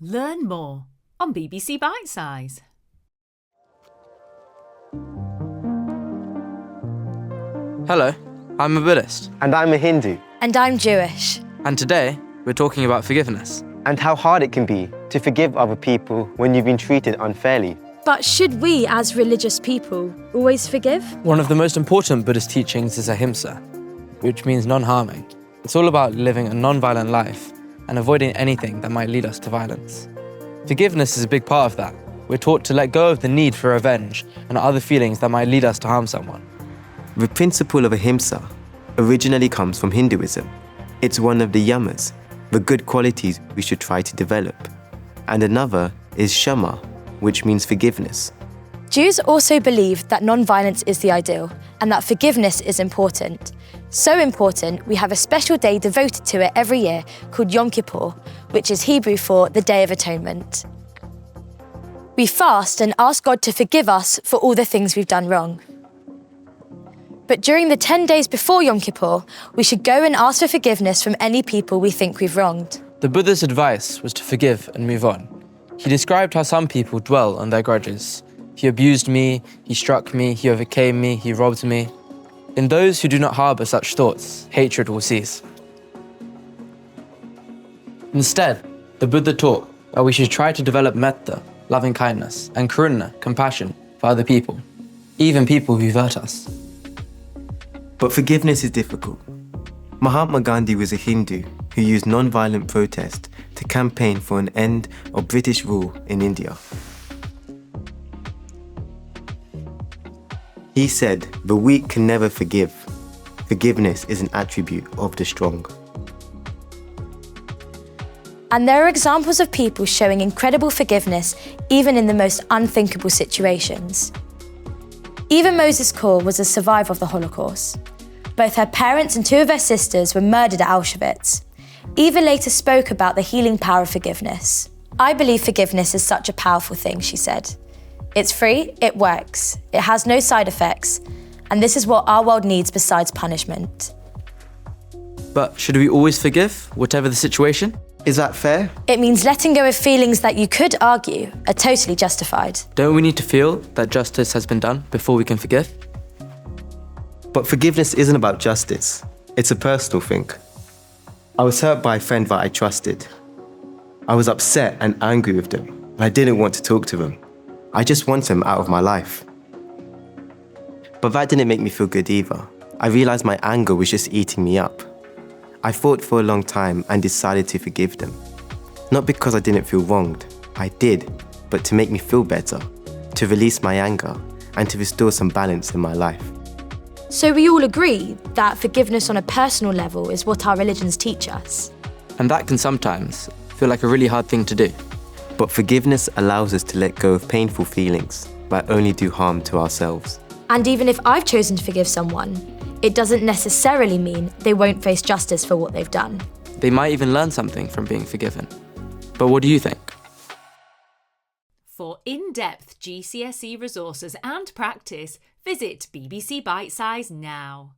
Learn more on BBC Bitesize. Hello, I'm a Buddhist. And I'm a Hindu. And I'm Jewish. And today, we're talking about forgiveness. And how hard it can be to forgive other people when you've been treated unfairly. But should we, as religious people, always forgive? One of the most important Buddhist teachings is Ahimsa, which means non-harming. It's all about living a non-violent life and avoiding anything that might lead us to violence. Forgiveness is a big part of that. We're taught to let go of the need for revenge and other feelings that might lead us to harm someone. The principle of Ahimsa originally comes from Hinduism. It's one of the yamas, the good qualities we should try to develop. And another is Kshama, which means forgiveness. Jews also believe that non-violence is the ideal and that forgiveness is important. So important, we have a special day devoted to it every year called Yom Kippur, which is Hebrew for the Day of Atonement. We fast and ask God to forgive us for all the things we've done wrong. But during the 10 days before Yom Kippur, we should go and ask for forgiveness from any people we think we've wronged. The Buddha's advice was to forgive and move on. He described how some people dwell on their grudges. He abused me, he struck me, he overcame me, he robbed me. In those who do not harbour such thoughts, hatred will cease. Instead, the Buddha taught that we should try to develop metta, loving kindness, and karuna, compassion, for other people, even people who hurt us. But forgiveness is difficult. Mahatma Gandhi was a Hindu who used non-violent protest to campaign for an end of British rule in India. He said, "The weak can never forgive. Forgiveness is an attribute of the strong." And there are examples of people showing incredible forgiveness even in the most unthinkable situations. Eva Moses Kaur was a survivor of the Holocaust. Both her parents and two of her sisters were murdered at Auschwitz. Eva later spoke about the healing power of forgiveness. "I believe forgiveness is such a powerful thing," she said. "It's free, it works, it has no side effects, and this is what our world needs besides punishment." But should we always forgive, whatever the situation? Is that fair? It means letting go of feelings that you could argue are totally justified. Don't we need to feel that justice has been done before we can forgive? But forgiveness isn't about justice. It's a personal thing. I was hurt by a friend that I trusted. I was upset and angry with them, and I didn't want to talk to them. I just want them out of my life. But that didn't make me feel good either. I realized my anger was just eating me up. I thought for a long time and decided to forgive them. Not because I didn't feel wronged, I did, but to make me feel better, to release my anger, and to restore some balance in my life. So we all agree that forgiveness on a personal level is what our religions teach us. And that can sometimes feel like a really hard thing to do. But forgiveness allows us to let go of painful feelings, but only do harm to ourselves. And even if I've chosen to forgive someone, it doesn't necessarily mean they won't face justice for what they've done. They might even learn something from being forgiven. But what do you think? For in-depth GCSE resources and practice, visit BBC Bitesize now.